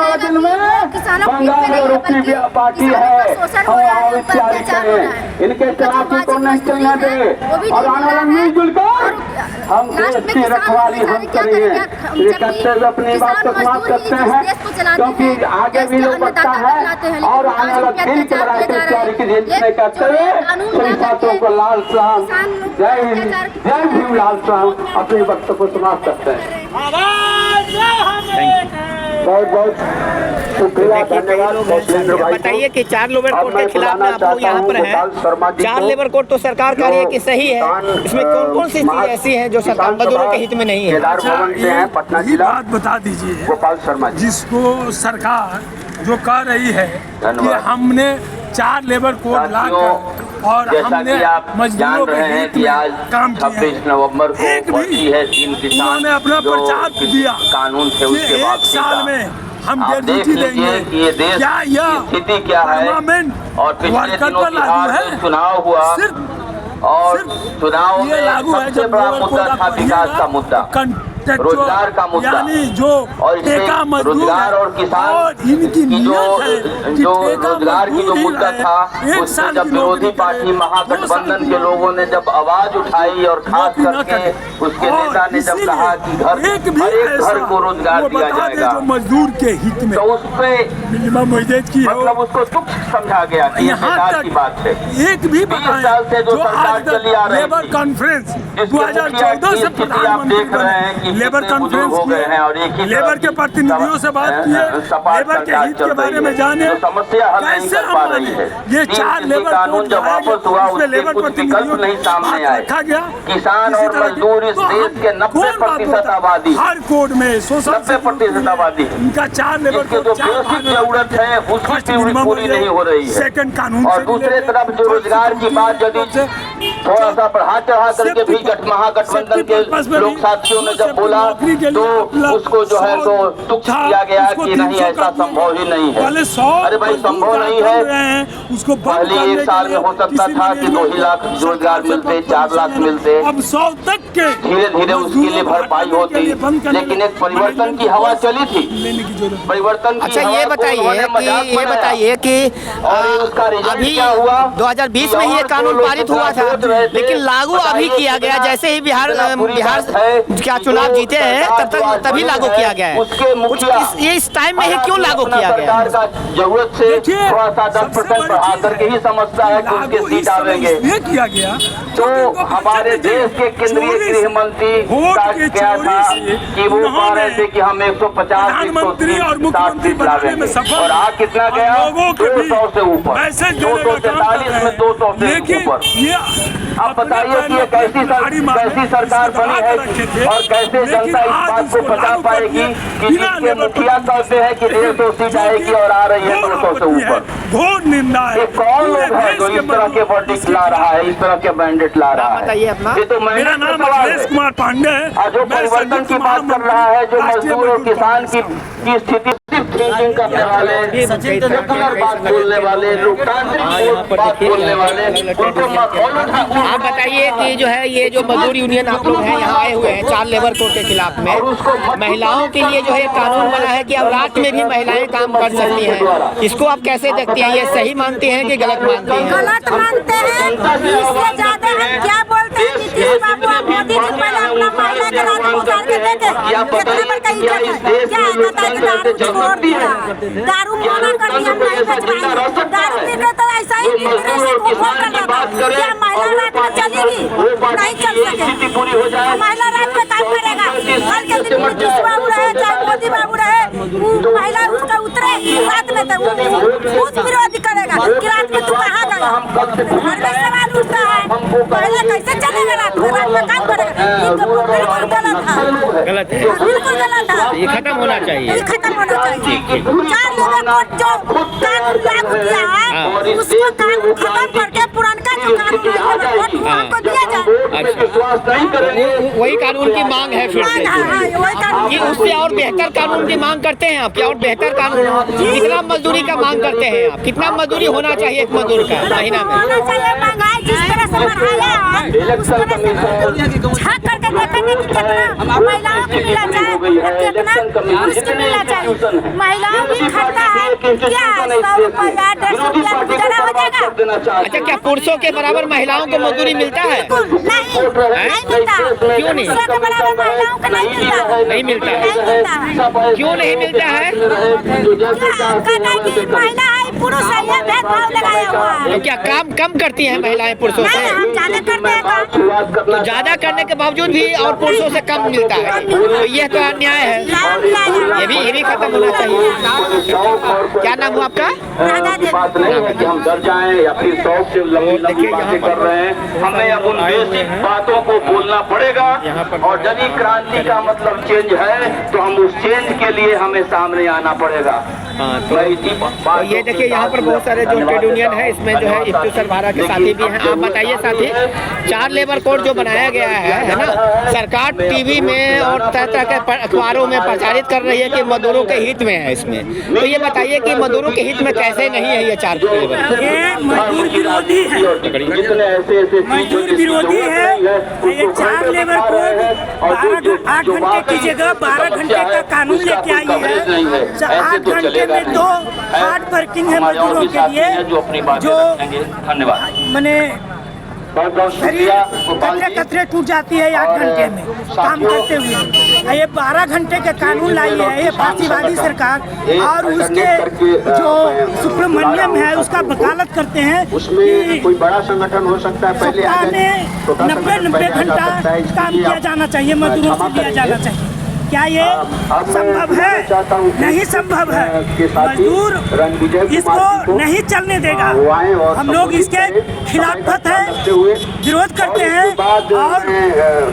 16 दिन में बंगाल और यूपी पार्टी है, हम विचार करें, इनके चलाकी को नहीं चलने दे और आने वाला मिलजुल कर हम देश की रखवाली हम करेंगे। ये कहते हुए अपनी बात को समाप्त करते हैं, क्योंकि आगे भी लोग बढ़ता है और आने वाला दिन के लड़ाई की जीतने करते हुए सभी साथियों को लाल सलाम, जय हिंद, जय भीम, लाल सलाम अपने वक्तव्य को समाप्त करते हैं। बहुत बहुत शुक्रिया, धन्यवाद। बताइए कि 4 लेबर कोड के खिलाफ में आप लोग यहाँ पर हैं। 4 लेबर कोड तो सरकार कह रही है कि सही है, इसमें कौन कौन सी चीजें ऐसी हैं जो सरकार मजदूरों के हित में नहीं है? पटना जिला बात बता दीजिए गोपाल शर्मा, जिसको सरकार जो कह रही है कि हमने 4 लेबर कोड लाकर और हमने मजदूरों के हित में काम किया। 26 नवंबर को एक भी उन्होंने अपना प्रचार दिया कानून थे उसके कि बाद 1 साल में हम ड्यूटी देंगे। ये देश क्या यह स्थिति क्या है और पिछले दिनों की हार में चुनाव हुआ और चुनाव में सबसे बड़ा मुद्दा था विकास का मुद्दा, रोजगार का मुद्दा, यानी जो और इसमें रोजगार और किसान इनकी की जो रोजगार की जो मुद्दा था, उसमें जब विरोधी पार्टी महागठबंधन के लोगों ने जब आवाज उठाई और खास करके उसके नेता ने जब कहा कि हर एक घर को रोजगार दिया जाएगा, मजदूर के हित में, तो उस पे मिनिमम वेजेज की मतलब उसको तुच्छ समझा गया कि यहाँ की बात है। एक भी 20 साल से जो सरकार चली आ रही लेबर कॉन्फ्रेंस 2014 से आप देख रहे हैं कि लेबर कॉन्फ्रेंस हो गए हैं और एक ही लेबर के प्रतिनिधियों से बात किए, लेबर के हित के बारे में जाने, समस्या हल नहीं कर पा रही है। ये 4 लेबर कानून जब वापस हुआ उससे कुछ विकल्प नहीं सामने आए। किसान और मजदूर इस देश के 90% आबादी, हर कोड में 90% आबादी, इनका 4 लेबर की जो बेसिक जरूरत है उसकी पूरी नहीं हो रही है। सेकंड कानून और दूसरे तरफ जो रोजगार की बात यदि थोड़ा सा बढ़ा चढ़ा करके भी महागठबंधन के लोग साथियों ने जब बोला तो उसको जो है तो तुच्छ किया गया कि नहीं ऐसा संभव ही नहीं है। अरे भाई संभव नहीं है। उसको पहले 1 साल में हो सकता था कि 2 ही लाख रोजगार मिलते, 4 लाख मिलते, अब 100 तक के धीरे धीरे उसके लिए भरपाई होती, लेकिन एक परिवर्तन की हवा चली थी, परिवर्तन की। अच्छा ये बताइए कि अभी 2020 में ये कानून पारित हुआ था, लेकिन लागू अभी किया गया जैसे ही बिहार क्या चुनाव जीते हैं तभी लागू किया गया है। कुछ इस टाइम में ही क्यों लागू किया गया? जरूरत से थोड़ा सा 10% बढ़ा करके ही समझता है कि उसके सीट आवेंगे। किया गया तो हमारे देश के केंद्रीय गृह मंत्री का क्या था कि वो कह रहे थे कि हम 150 और मुख्यमंत्री बनाने में सफल, और आ कितना गया 200 से ऊपर, 243 में 200 से ऊपर। आप बताइए कि कैसी सरकार बनी है और कैसे जनता इस बात को बता पाएगी कि जिसके मुखिया कहते हैं कि 150 सीट आएगी और आ रही है 200 से ऊपर। घोर निंदा है। ये कौन लोग है जो इस तरह के वर्डिक्ट ला रहा है, इस तरह के मैंडेट ला रहा है? बताइए अपना। ये तो मेरा नाम अखिलेश कुमार पांडे है। जो परिवर्तन की बात कर रहा है, जो मजदूर और किसान की स्थिति थिंकिंग करने वाले, सेकुलर बात बोलने वाले, लोकतांत्रिक बात बोलने वाले, आप बताइए कि जो है ये जो मजदूर यूनियन आप लोग हैं यहाँ आए हुए हैं 4 लेबर कोड के खिलाफ में, महिलाओं के लिए जो है कानून बना है कि अब रात में भी महिलाएं काम कर सकती हैं, इसको आप कैसे देखती हैं? ये सही मानती हैं कि गलत मानती हैं? गलत मानते हैं। इससे ज्यादा हम क्या बोलते हैं? नीतीश बाबू और मोदी जी पहले अपना महिला के रात को उतार के देते, कितना बड़का इज्जत है। क्या कहता है कि दारू छोड़ दिया, दारू मना कर दिया, नहीं बचवाएंगे। दारू पीते तो ऐसा ही वोट करना था। क्या महिला रात में चलेगी? नहीं चल सके। महिला रात में काम करेगा। कल के दिन नीतीश बाबू रहे चाहे मोदी बाबू रहे, महिला उसका उतरे रात में तो उस विरोधी करेगा कि रात में तू कहाँ गया? घर में सवाल उठता है, महिला कैसे चलेगा रात में काम करेगा? बिल्कुल गलत है, गलत है, बिल्कुल गलत है। ये खत्म होना चाहिए, ये खत्म होना चाहिए। 4 लेबर कोड जो कानून लागू किया है उसको कानून खत्म करके पुराना जो कानून हमको दिया जाए। वही कानून की मांग है फिर से कि उससे और बेहतर कानून की मांग करते हैं आप? क्या और बेहतर कानून? कितना मजदूरी का मांग करते हैं आप? कितना मजदूरी होना चाहिए एक मजदूर का महीना में? होना चाहिए। महंगाई जिस तरह से से बढ़ाया है उसको झाँक करके देखेंगे कि कितना महिलाओं को मिलना चाहिए, कितना पुरुष को मिलना चाहिए। महिलाओं भी खर्चा है क्या 100 रुपया 150 रुपया गुजारा हो जाएगा। अच्छा, क्या पुरुषों के बराबर महिलाओं को मजदूरी मिलता है? नहीं मिलता। क्यों नहीं? पुरुषों के बराबर महिलाओं को नहीं मिलता। नहीं मिलता है? क्यों नहीं मिलता है? कहना है कि महिला है पुरुष है, ये भेदभाव लगाया हुआ है। तो क्या काम कम करती हैं महिलाएं पुरुषों से? नहीं, हम ज्यादा करते हैं काम। तो ज्यादा करने के बावजूद भी और पुरुषों से कम मिलता है, तो यह तो अन्याय है। ये भी खत्म होना चाहिए। क्या नाम हुआ आपका? बात नहीं है कि हम डर जाएं या फिर शौक से लंबी बातें कर रहे हैं। हमें अब उन बेसिक बातों को बोलना पड़ेगा। और यदि क्रांति का मतलब चेंज है तो हम उस चेंज के लिए हमें सामने आना पड़ेगा। तो ये देखिए यहाँ पर बहुत सारे जो ट्रेड यूनियन है, इसमें जो है इफ्तू सरबराह के साथी भी हैं। आप बताइए साथी, 4 लेबर कोड जो बनाया गया है ना, सरकार टीवी में और तरह तरह के अखबारों में प्रचारित कर रही है कि मजदूरों के हित में है इसमें। तो ये बताइए कि मजदूरों के हित में कैसे नहीं है ये 4 लेबर? ये मजदूर विरोधी है, मजदूर विरोधी है। ये 4 लेबर कोड 8 घंटे की जगह 12 घंटे का कानून लेके आई है। 8 घंटे में तो हार्ड वर्किंग है मजदूरों के लिए, जो मैंने शरीर कतरे कतरे टूट जाती है 8 घंटे में काम करते हुए। ये 12 घंटे के कानून लाई है ये फांसीवादी सरकार, और उसके जो सुब्रमण्यम है उसका वकालत करते हैं कि कोई बड़ा संगठन हो सकता है। पहले सप्ताह में 90 घंटा काम किया जाना चाहिए, मजदूरों से दिया जाना चाहिए। क्या ये संभव है? नहीं संभव है। मजदूर इसको नहीं चलने देगा। हम लोग इसके खिलाफत हैं, विरोध करते हैं, और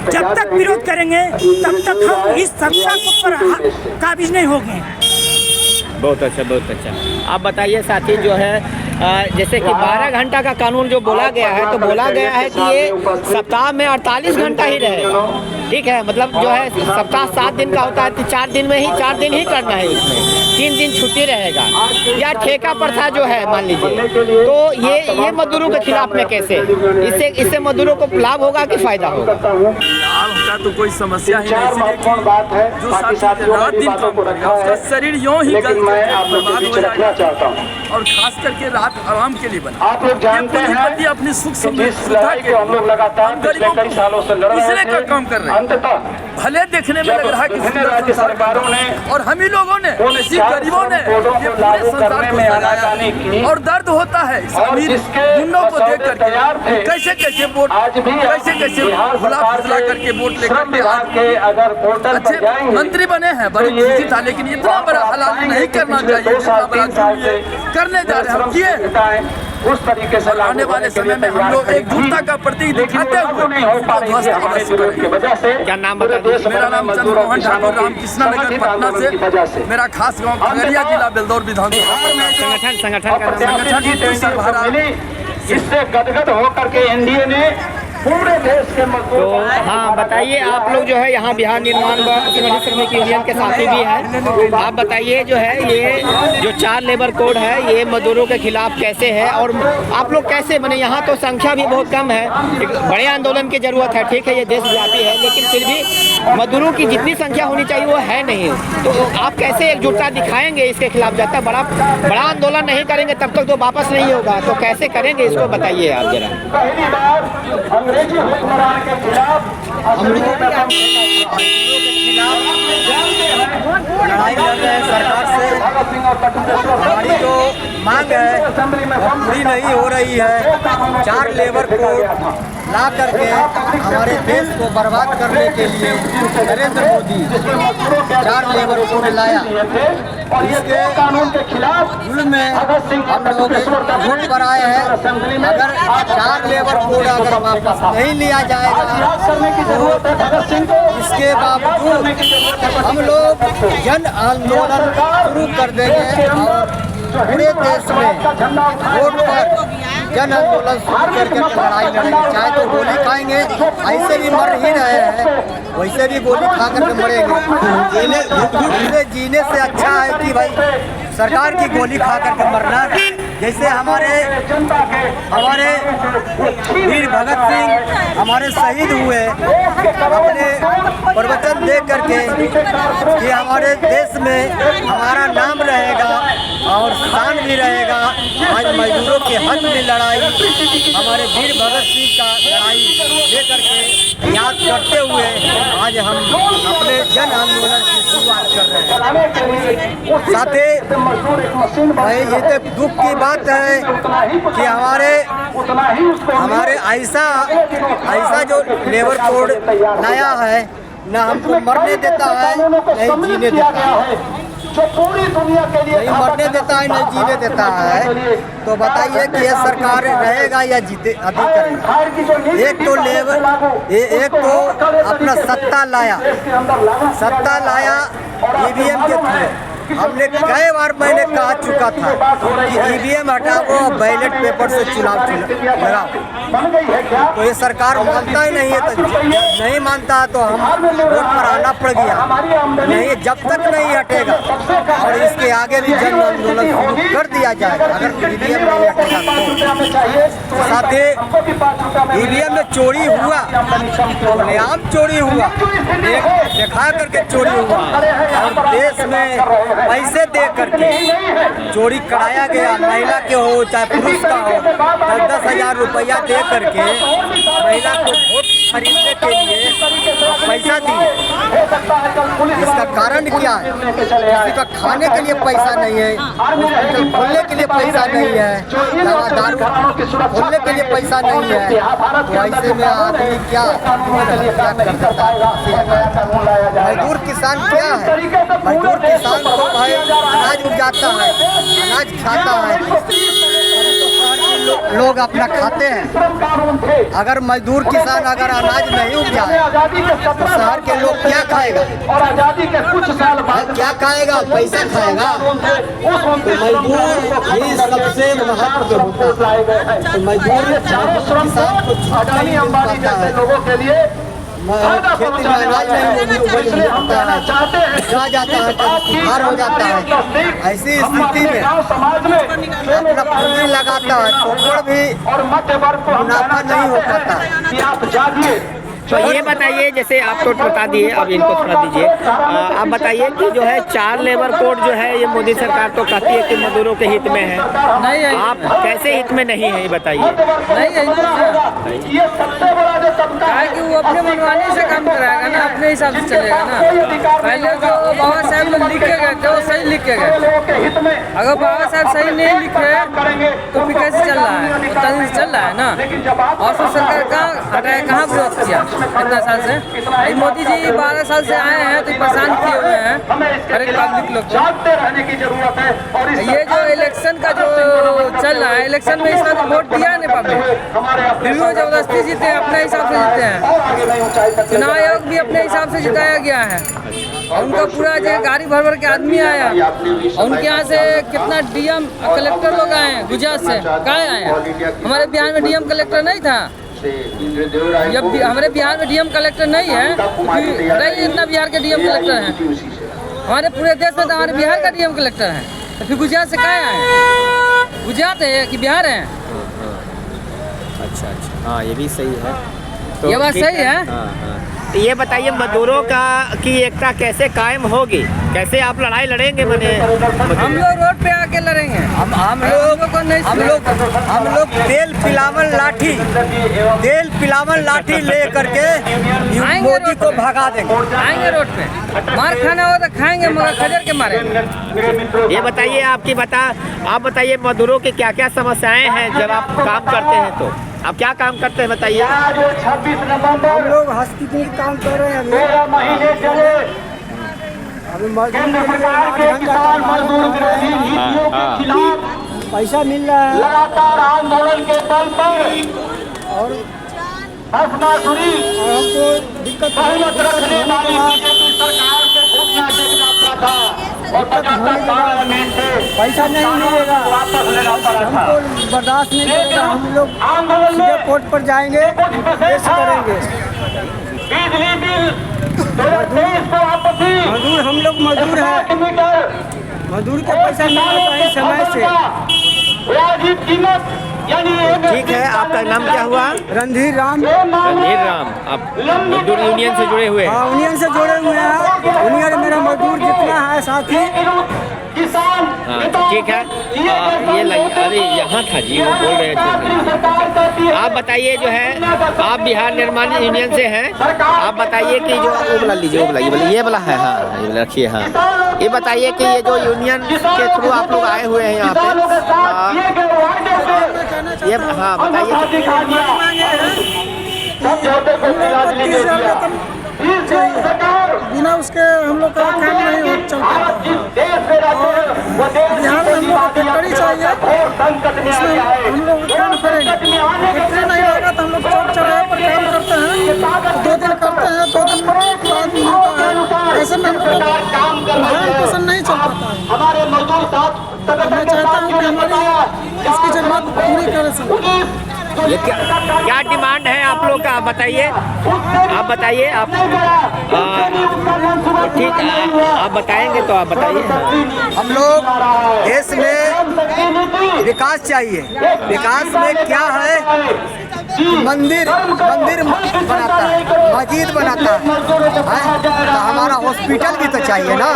जब तक विरोध करेंगे तब तक हम इस सत्ता पर काबिज नहीं होंगे। बहुत अच्छा, बहुत अच्छा। आप बताइए साथी, जो है जैसे कि 12 घंटा का कानून जो बोला गया है, तो बोला गया है कि ये सप्ताह में 48 घंटा ही रहेगा। ठीक है, मतलब जो है सप्ताह 7 दिन का होता है, तो 4 दिन में ही 4 दिन ही करना है, इसमें 3 दिन छुट्टी रहेगा। या ठेका प्रथा जो है मान लीजिए, तो ये मजदूरों के खिलाफ में कैसे? इससे मजदूरों को लाभ होगा कि फायदा होगा? लाभ का तो कोई समस्या ही नहीं, जो रात दिन काम करेगा उसका शरीर यूं ही गल चाहता हूँ। और खास करके रात आराम के लिए बना। आप लोग जानते हैं अपनी सुख जिस सुविधा लड़ाई को हम लोग लगातार पिछले कई सालों से लड़ रहे का काम कर रहे हैं। अंततः भले देखने में लग रहा है कि राज्य सरकारों ने और हम ही लोगों ने, ऐसी गरीबों ने ये पूरे संसार को सजाया, और दर्द होता है इस अमीर गुंडों को देख करके। कैसे कैसे वोट, कैसे कैसे भुला फुसला करके वोट लेकर के अगर पोर्टल पर जाएंगे मंत्री बने हैं, बड़ी खुशी था, लेकिन इतना बड़ा हलाल नहीं करना चाहिए, इतना बड़ा करने जा रहे हैं। किए उस तरीके से आने वाले समय में हम लोग एकजुटता का प्रतीक दिखाते हुए नहीं हो पा रही है हमारे विरोध की वजह से। क्या नाम बता दीजिए? मेरा नाम चंद्रमोहन ठाकुर, रामकृष्ण नगर पटना से। मेरा खास गांव खगड़िया जिला बेलदौर विधानसभा। संगठन इससे गदगद होकर के एनडीए ने पूरे देश के तो हाँ बताइए, आप लोग जो है यहाँ बिहार निर्माण व संगठित श्रमिक यूनियन के साथी भी हैं। आप बताइए जो है ये जो 4 लेबर कोड है ये मजदूरों के खिलाफ कैसे है, और आप लोग कैसे बने? यहाँ तो संख्या भी बहुत कम है, एक बड़े आंदोलन की जरूरत है। ठीक है, ये देशव्यापी है, लेकिन फिर भी मजदूरों की जितनी संख्या होनी चाहिए वो है नहीं। तो आप कैसे एकजुटता दिखाएंगे इसके खिलाफ? जब तक बड़ा आंदोलन नहीं करेंगे तब तक तो वापस नहीं होगा, तो कैसे करेंगे इसको बताइए आप जरा। पहली बार अंग्रेजी हुक्मरान के खिलाफ लड़ाई लड़ रहे हैं सरकार से। हमारी जो मांग है पूरी नहीं हो रही है। 4 लेबर कोड ला करके हमारे देश को बर्बाद करने के लिए नरेंद्र मोदी 4 लेबर कोड लाया। इसके कानून के खिलाफ में हम लोग वोट पर आए हैं। अगर 4 लेबर कोड अगर वापस नहीं लिया जाएगा तो इसके बावजूद हम लोग जन आंदोलन शुरू कर देंगे और पूरे देश में वोट पर जन आंदोलन शुरू करके लड़ाई लड़ेंगे। चाहे तो गोली खाएंगे, ऐसे भी मर ही रहे हैं, वैसे भी गोली खा करके मरेंगे। जीने से अच्छा है कि भाई सरकार की गोली खा करके मरना। जैसे हमारे वीर भगत सिंह हमारे शहीद हुए अपने प्रवचन दे करके कि हमारे देश में हमारा नाम रहेगा और शान भी रहेगा। आज मजदूरों के हक में लड़ाई हमारे वीर भगत सिंह का लड़ाई लेकर के याद करते हुए आज हम अपने जन आंदोलन की शुरुआत कर रहे हैं। साथ ही ये तो दुख की बात है कि हमारे ऐसा जो लेबर कोड नया है न हमको मरने देता है नहीं जीने देता है, नहीं मरने देता है नहीं जीने देता है। तो बताइए कि ये सरकार रहेगा या जीते अधिक करेगा। एक तो अपना सत्ता लाया ईवीएम के थ्रू। हमने कई बार मैंने कहा चुका था कि ईवीएम हटाओ और बैलेट पेपर से चुनाव लगाओ। तो ये सरकार मानता ही नहीं है, तो नहीं मानता तो हम वोट पर आना पड़ गया। नहीं, जब तक नहीं हटेगा और इसके आगे भी जन आंदोलन शुरू कर दिया जाएगा अगर ईवीएम नहीं हटेगा तो। साथ ही ईवीएम में चोरी हुआ, खुलेआम चोरी हुआ, दिखा करके चोरी हुआ और देश में पैसे दे करके चोरी कराया गया। महिला के हो चाहे पुरुष का हो, 10,000 रुपया दे करके महिला को वोट खरीदने के लिए पैसा दिए। इसका कारण क्या है? किसी का खाने के लिए पैसा नहीं है, हॉस्पिटल खोलने के लिए पैसा नहीं है, दवादार खोलने के लिए पैसा नहीं है। तो ऐसे में आदमी क्या कर सकता है? मजदूर किसान क्या है? मजदूर किसान को भाई अनाज उपजाता है, अनाज खाता है, लोग अपना खाते हैं। अगर मजदूर किसान अगर अनाज नहीं उपजाए तो शहर के लोग क्या खाएगा? और आजादी के कुछ साल बाद क्या खाएगा? पैसा खाएगा। तो मजदूर ही सबसे महत्व होता है। तो मजदूर किसान को छूटा नहीं मिलता है। लोगों के लिए खेती में अनाज नहीं होता है, जा जाता है तो सुधार हो जाता है। ऐसी स्थिति में अपना पूंजी लगाता है तो भी मुनाफा नहीं हो पाता। तो ये बताइए, जैसे आप तो बता दिए, अब इनको थोड़ा दीजिए। आप बताइए कि जो है 4 लेबर कोड जो है ये मोदी सरकार तो कहती है कि मजदूरों के हित में है, नहीं है। आप कैसे हित में नहीं है ये बताइए। नहीं है, ये सबसे बड़ा जो तबका है कि वो अपने मनमानी से काम कराएगा ना, अपने हिसाब से चलेगा ना। पहले जो बाबा साहब लोग लिख के गए थे वो सही लिख के गए। अगर बाबा साहब सही नहीं लिखे तो फिर कैसे चल रहा है? तो तंज चल रहा है ना। और सरकार कहाँ हटाया, कहाँ विरोध किया इतना साल से? मोदी जी 12 साल से आए हैं तो परेशान किए हुए हैं हर एक पब्लिक लोग को। ये जो इलेक्शन का जो चल रहा है, इलेक्शन में इस बार वोट दिया है ना पब्लिक, फिर वो जबरदस्ती जीते हैं, अपने हिसाब से जीते हैं। चुनाव आयोग भी अपने हिसाब से जिताया गया है और उनका पूरा जो गाड़ी भर भर के आदमी आया और उनके यहाँ से कितना डीएम कलेक्टर लोग आए हैं गुजरात से। कहाँ आए हैं? हमारे बिहार में डीएम कलेक्टर नहीं था। जब हमारे बिहार में डीएम कलेक्टर नहीं है, इतना बिहार के डीएम कलेक्टर हैं। हमारे पूरे देश में तो हमारे बिहार का डीएम कलेक्टर है, तो फिर गुजरात से कहाँ आए? गुजरात है कि बिहार है? अच्छा, हाँ ये भी सही है। तो ये बात सही है। तो ये बताइए मजदूरों की एकता कैसे कायम होगी? कैसे आप लड़ाई लड़ेंगे? बने हम लोग रोड पे आके लड़ेंगे। हम लोग तेल पिलावन लाठी ले करके मोदी को भगा देंगे। आएंगे रोड पे, मार खाना हो तो खाएंगे मगर खजर के मारे। ये बताइए आप बताइए मजदूरों की क्या क्या समस्याएं हैं जब आप काम करते हैं? तो आप क्या काम करते हैं बताइए। हम लोग हॉस्पिटल काम कर रहे हैं। केंद्र सरकार के किसान मजदूर विरोधी नीतियों के खिलाफ पैसा मिल रहा है। लगातार आंदोलन के बल पर और हसनासुरी हमको दिक्कत बहुमत रखने वाली बीजेपी सरकार से घुटना टेकना पड़ा था और 75 पार्लियामेंट से पैसा नहीं मिलेगा, वापस लेना पड़ा था। हमको बर्दाश्त नहीं करेगा। हम लोग आंदोलन में कोर्ट पर जाएंगे, केस करेंगे। बिजली बिल 2023 को वापसी, मजदूर हम लोग मजदूर हैं, मजदूर के पैसा नहीं मिलता है समय से। वाजिब कीमत यानी ठीक है, आपका नाम क्या हुआ? रणधीर राम। रणधीर राम, आप मजदूर यूनियन से जुड़े हुए हैं? हाँ, यूनियन से जुड़े हुए हैं। यूनियन मेरा मजदूर जितना है साथी। किसान हाँ ठीक है। ये लग, अरे यहाँ था जी, वो बोल रहे थे। आप बताइए जो है, आप बिहार निर्माण यूनियन से हैं, आप बताइए कि जो वो वाला लीजिए, वो वाला ये वाला है, हाँ ये वाला रखिए। हाँ ये बताइए कि ये जो यूनियन के थ्रू आप लोग आए हुए हैं यहाँ पे, ये हाँ बताइए। बिना उसके हम लोग का काम नहीं हो चलता। बिहार में हम लोग को फैक्ट्री चाहिए, उसमें हम लोग काम करेंगे। फैक्ट्री नहीं रहेगा तो हम लोग चौक चौराहे पर काम करते हैं, 2 दिन करते हैं, 2 दिन बाद मिलता है। ऐसे में हम लोग भरण पोषण नहीं चल पाता है। हमारे मजदूर साथ मैं चाहता हूँ कि हमारी इसकी जरूरत पूरी करे सर। ये क्या डिमांड है आप लोग का, आप बताइए, आप बताइए। आप ठीक है, आप बताएंगे तो आप बताइए। हम लोग देश में विकास चाहिए। विकास में क्या है? मंदिर बनाता है, मस्जिद बनाता है, तो हमारा हॉस्पिटल भी तो चाहिए ना।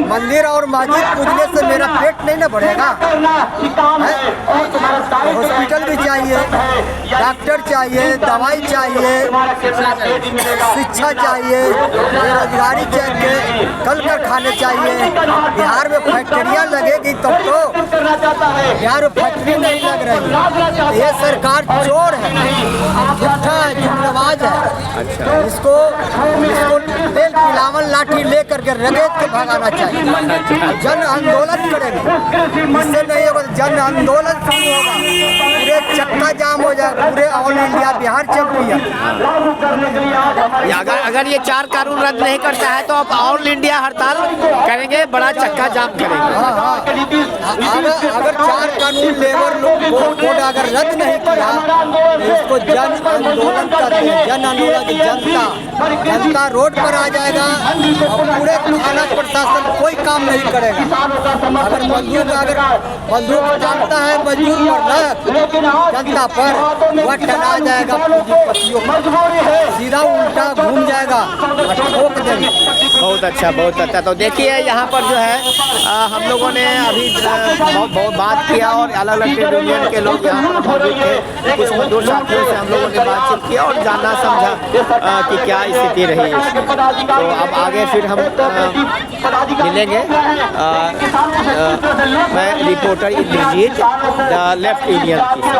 मंदिर और मस्जिद पूजने से मेरा पेट नहीं ना बढ़ेगा। हॉस्पिटल भी चाहिए, डॉक्टर चाहिए, दवाई चाहिए, शिक्षा चाहिए, बेरोजगारी चाहिए, कल कारखाने चाहिए। बिहार में फैक्ट्रियाँ लगेगी तब तो। बिहार में फैक्ट्री नहीं लग रही। ये सरकार चोर है, झूठा है, जुमलाबाज है। इसको तेल पिलावन लाठी लेकर के रगेद के भगाना चाहिए। जन आंदोलन करेंगे, इससे नहीं होगा। जन आंदोलन शुरू होगा, पूरे चक्का जाम हो जाएगा, पूरे ऑल इंडिया बिहार चल रही है। अगर ये 4 कानून रद्द नहीं करता है तो आप ऑल इंडिया हड़ताल करेंगे, बड़ा चक्का जाम करेंगे। हाँ, अगर 4 कानून लेबर कोड अगर रद्द नहीं किया तो इसको जन आंदोलन करते हैं। जन आंदोलन, जनता रोड पर आ जाएगा और पूरे थाना प्रशासन कोई काम नहीं करेगा। अगर बंदूक चलता है मजदूर पर जनता पर, वह टना जाएगा, पूंजीपतियों पर सीधा उल्टा घूम जाएगा, ठोक देंगे। बहुत अच्छा, बहुत अच्छा। तो देखिए यहाँ पर जो है हम लोगों ने अभी बहुत बात किया और अलग अलग ट्रेड यूनियन के लोग यहाँ पर मौजूद थे। कुछ मजदूर साथियों से हम लोगों ने बातचीत किया और जानना समझा कि क्या स्थिति रही है। तो अब आगे फिर हम मिलेंगे। मैं reporter Indrajeet, the left union की।